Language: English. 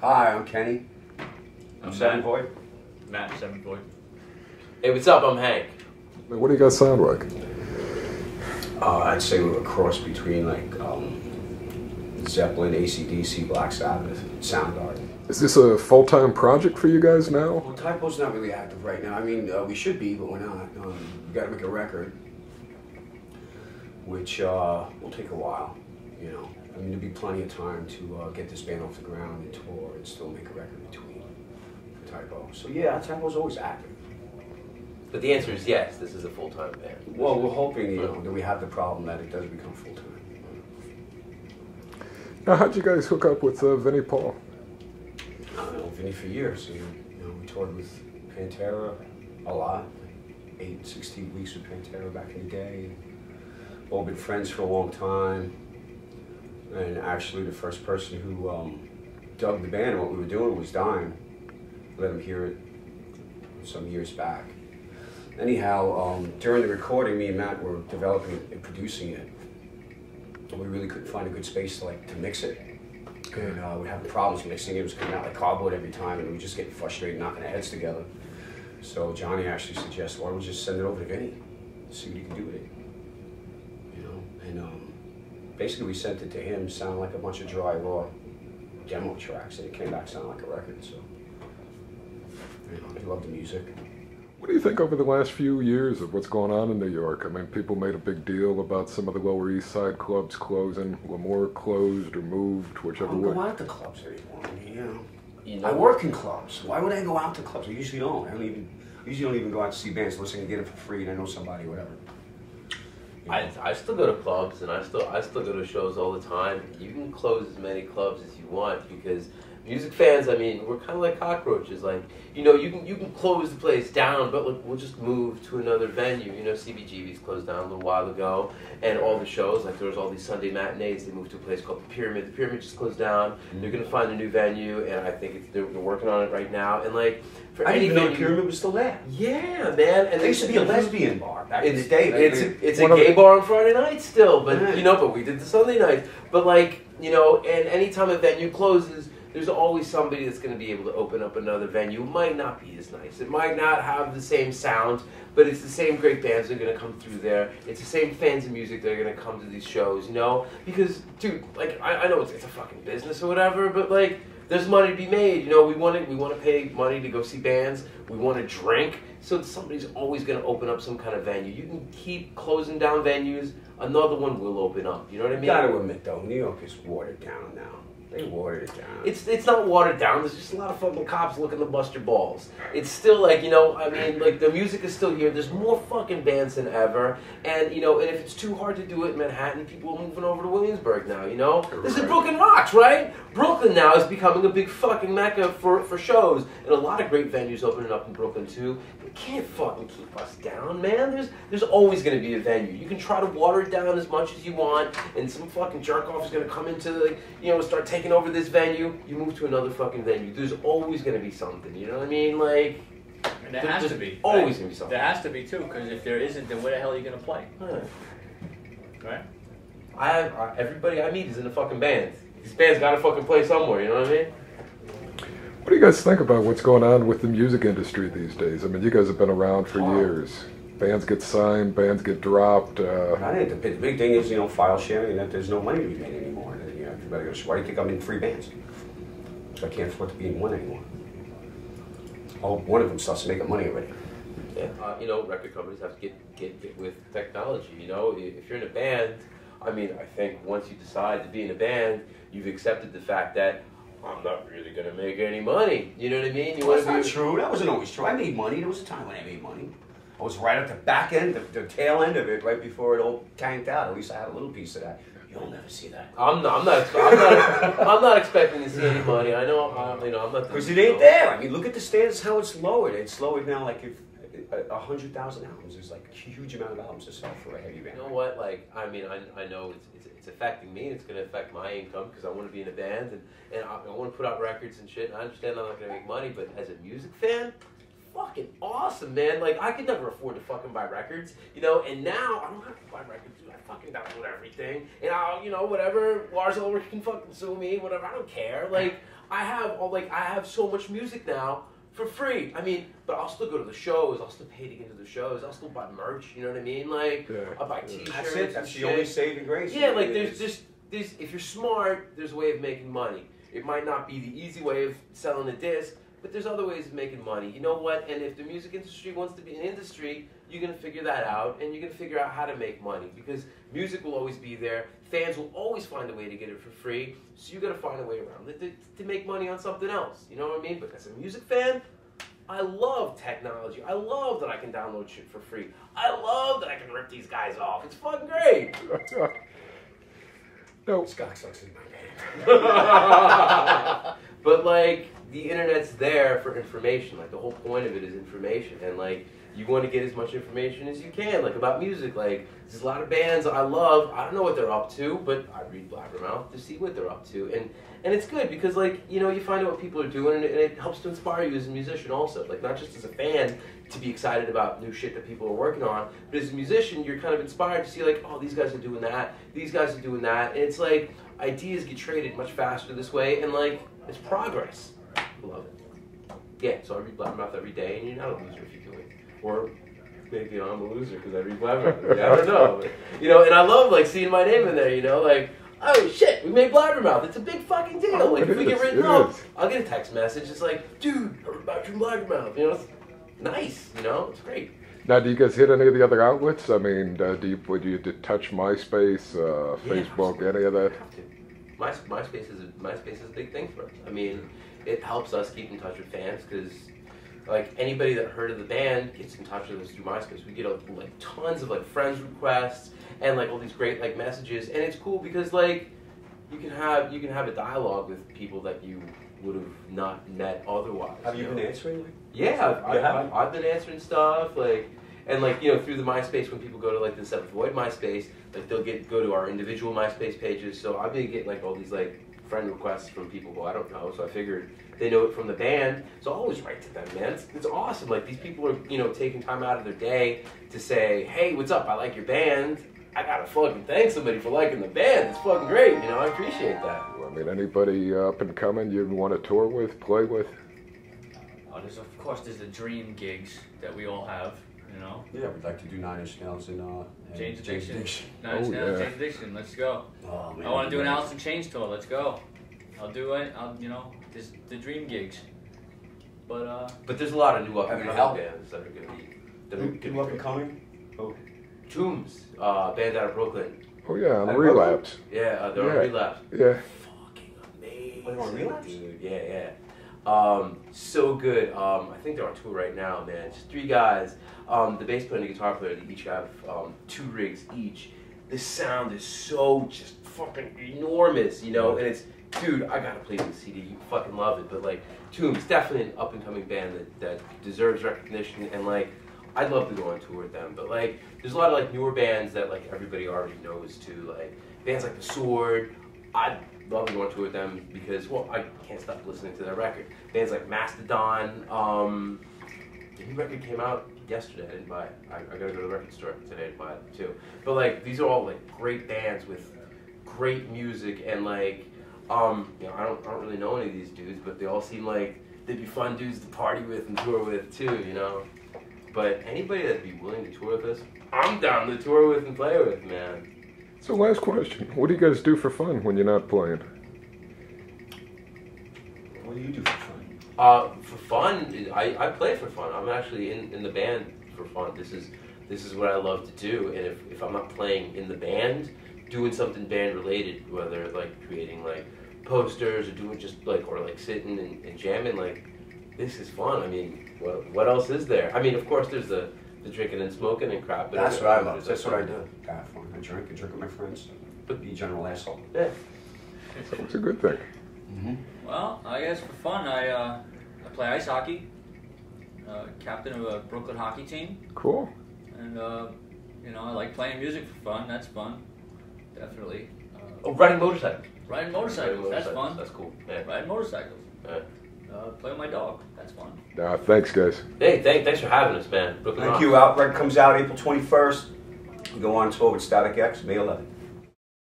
Hi, I'm Kenny. I'm Seven Boy. Matt, Seven Boy. Hey, what's up? I'm Hank. What do you guys sound like? I'd say we're a cross between like Zeppelin, AC/DC, Black Sabbath, Soundgarden. Is this a full-time project for you guys now? Well, Typo's not really active right now. I mean, we should be, but we're not. We got to make a record, which will take a while. You know, I mean, there'll be plenty of time to get this band off the ground and tour and still make a record between Typo. So yeah, Typo's always active. But the answer is yes, this is a full-time band. Well, we're hoping, you know, that we have the problem that it does become full-time. Now, how'd you guys hook up with Vinnie Paul? I don't know, Vinny for years. You know, we toured with Pantera a lot. 16 weeks with Pantera back in the day. All been friends for a long time. And actually the first person who dug the band and what we were doing was Dime. Let him hear it some years back. Anyhow, during the recording, me and Matt were developing it and producing it. And we really couldn't find a good space to mix it. And we had problems mixing it. It was coming out like cardboard every time, and we were just getting frustrated, knocking our heads together. So Johnny actually suggested, why don't we just send it over to Vinny, see what he can do with it. You know, and basically we sent it to him. It sounded like a bunch of dry, raw demo tracks, and it came back sounding like a record. So, you know, he loved the music. What do you think over the last few years of what's going on in New York? I mean, people made a big deal about some of the Lower East Side clubs closing. Lemoore closed or moved, whichever way. I don't go out to clubs anymore. I mean, you know, I work in clubs. Why would I go out to clubs? I usually don't. I usually don't even go out to see bands unless I can get it for free and I know somebody or whatever. You know? I still go to clubs and I still go to shows all the time. You can close as many clubs as you want because music fans, I mean, we're kind of like cockroaches. Like, you know, you can close the place down, but look, we'll just move to another venue. You know, CBGB's closed down a little while ago, and all the shows, like there was all these Sunday matinees. They moved to a place called the Pyramid. The Pyramid just closed down. Mm-hmm. They're gonna find a new venue, and I think they're working on it right now. And like, for I any didn't even know venue, the Pyramid was still there. Yeah, man. And there used to be a lesbian bar back in the day. It's a gay bar on Friday night still, but you know, but we did the Sunday nights. But like, you know, and anytime a venue closes, there's always somebody that's going to be able to open up another venue. It might not be as nice. It might not have the same sound, but it's the same great bands that are going to come through there. It's the same fans of music that are going to come to these shows, you know? Because, dude, like, I know it's a fucking business or whatever, but, like, there's money to be made, you know? We want to pay money to go see bands. We want to drink. So somebody's always going to open up some kind of venue. You can keep closing down venues. Another one will open up. You know what I mean? You got to admit, though, New York is watered down now. They watered it down. It's not watered down. There's just a lot of fucking cops looking to bust your balls. It's still like, you know, I mean, like the music is still here. There's more fucking bands than ever. And, you know, and if it's too hard to do it in Manhattan, people are moving over to Williamsburg now, you know? Right. This is Brooklynrocks, right? Brooklyn now is becoming a big fucking mecca for shows. And a lot of great venues opening up in Brooklyn too. You can't fucking keep us down, man. There's always going to be a venue. You can try to water it down as much as you want, and some fucking jerk off is going to come into, like, you know, start taking over this venue. You move to another fucking venue. There's always going to be something. You know what I mean? Like, and there has to be. Always going to be something. There has to be too, because if there isn't, then where the hell are you going to play? Right? Everybody I meet is in a fucking band. These bands got to fucking play somewhere. You know what I mean? What do you guys think about what's going on with the music industry these days? I mean, you guys have been around for years. Bands get signed, bands get dropped. I think the big thing is, you know, file sharing, and that there's no money to be made anymore. And, you know, everybody goes, why do you think I'm in 3 bands? So I can't afford to be in one anymore. I hope one of them starts making money already. Yeah, you know, record companies have to get with technology. You know, if you're in a band, I mean, I think once you decide to be in a band, you've accepted the fact that I'm not really going to make any money. You know what I mean? Well, that's not true. That wasn't always true. I made money. There was a time when I made money. I was right at the back end, the tail end of it, right before it all tanked out. At least I had a little piece of that. You'll never see that. I'm not expecting to see any money. I know, you know, I'm not. Because it ain't there. I mean, look at the standards. How it's lowered. It's lowered now. Like if 100,000 albums is like a huge amount of albums to sell for a heavy band. You know what? Like, I mean, I know it's affecting me. It's going to affect my income because I want to be in a band and I want to put out records and shit. And I understand I'm not going to make money, but as a music fan, fucking awesome, man. Like, I could never afford to fucking buy records, you know, and now I don't have to buy records, dude. I fucking download everything, and I'll, you know, whatever, Lars Ulrich can fucking sue me, whatever, I don't care. Like, I have so much music now for free. I mean, but I'll still go to the shows, I'll still pay to get to the shows, I'll still buy merch, you know what I mean? Like, I'll buy t-shirts. That's it, that's the only saving grace. Yeah, like, there's if you're smart, there's a way of making money. It might not be the easy way of selling a disc, but there's other ways of making money. You know what? And if the music industry wants to be an industry, you're going to figure that out, and you're going to figure out how to make money, because music will always be there. Fans will always find a way to get it for free, so you got to find a way around it to make money on something else. You know what I mean? But as a music fan, I love technology. I love that I can download shit for free. I love that I can rip these guys off. It's fucking great. No. Scott sucks in my game. But, like, the internet's there for information. Like, the whole point of it is information. And, like, you want to get as much information as you can, like, about music. Like, there's a lot of bands I love. I don't know what they're up to, but I read Blabbermouth to see what they're up to. And it's good because, like, you know, you find out what people are doing, and it helps to inspire you as a musician also. Like, not just as a fan to be excited about new shit that people are working on, but as a musician, you're kind of inspired to see, like, oh, these guys are doing that, these guys are doing that. And it's like, ideas get traded much faster this way, and, like, it's progress. I love it. Yeah, so I read Blabbermouth every day, and you're not a loser if you do it. Or maybe, you know, I'm a loser because I read Blabbermouth. Yeah, I don't know. But, you know, and I love, like, seeing my name in there, you know, like, oh shit, we made Blabbermouth. It's a big fucking deal. Oh, like, if we get written it up, is. I'll get a text message. It's like, dude, I heard about you in Blabbermouth. You know, it's nice, you know, it's great. Now, do you guys hit any of the other outlets? I mean, would you touch MySpace, Facebook, any of that? MySpace is a big thing for us. I mean, it helps us keep in touch with fans because, like, anybody that heard of the band gets in touch with us through MySpace. We get like tons of like friends requests and like all these great like messages, and it's cool because like you can have a dialogue with people that you would have not met otherwise. Have you been answering? Yeah, I've been answering stuff like. And like, you know, through the MySpace, when people go to like the Seventh Void MySpace, like they'll go to our individual MySpace pages. So I've been getting like all these like friend requests from people who I don't know. So I figured they know it from the band. So I always write to them, man. It's awesome. Like these people are, you know, taking time out of their day to say, hey, what's up? I like your band. I gotta fucking thank somebody for liking the band. It's fucking great. You know, I appreciate that. I mean, anybody up and coming you'd want to tour with, play with? Oh, there's the dream gigs that we all have. You know? Yeah, we'd like to do 9 Inch Nails and Jane's Addiction. Oh, 9 Inch Nails, yeah. Jane's Addiction. Let's go. Oh, man, I want to do an Alice in Chains tour. Let's go. I'll do it. You know, this the dream gigs. But there's a lot of new up and Having coming help. bands that are gonna be New up and coming? Oh. Tombs, band out of Brooklyn. Oh yeah, on I Relapse. Yeah, they're Yeah. on Relapse. Yeah. Fucking amazing. Oh, they're on Relapse? Dude, yeah. So good. I think they're on tour right now, man. Just 3 guys. The bass player and the guitar player, they each have 2 rigs each. The sound is so just fucking enormous, you know, and it's, dude, I gotta play this CD, you fucking love it, but like, Tombs, definitely an up-and-coming band that deserves recognition, and like, I'd love to go on tour with them, but like, there's a lot of like newer bands that like everybody already knows too, like bands like The Sword. I'd love to go on tour with them because, well, I can't stop listening to their record. Bands like Mastodon, the new record came out yesterday. I didn't buy it. I gotta go to the record store today to buy it too. But like, these are all like great bands with great music, and like, you know, I don't really know any of these dudes, but they all seem like they'd be fun dudes to party with and tour with too, you know. But anybody that'd be willing to tour with us, I'm down to tour with and play with, man. So last question, what do you guys do for fun when you're not playing? What do you do for fun? For fun, I play for fun. I'm actually in the band for fun. This is what I love to do. And if I'm not playing in the band, doing something band related, whether like creating like posters or doing just like, or like sitting and jamming, like this is fun. I mean, what else is there? I mean, of course there's the drinking and smoking and crap. But That's what I love. That's what I do. I have fun. I drink with my friends. But be a general asshole. Yeah. So it's a good thing. Mm-hmm. well, I guess for fun, I play ice hockey. Captain of a Brooklyn hockey team, Cool. and you know, I like playing music for fun. That's fun, definitely. Oh, riding motorcycles. Riding motorcycles. That's fun. That's cool. Yeah. Riding motorcycles. Yeah. play with my dog. That's fun. Thanks, guys. Hey, thanks for having us, man. Brooklyn Thank Rocks. you. Outright comes out April 21st. You go on tour with Static X, May 11th.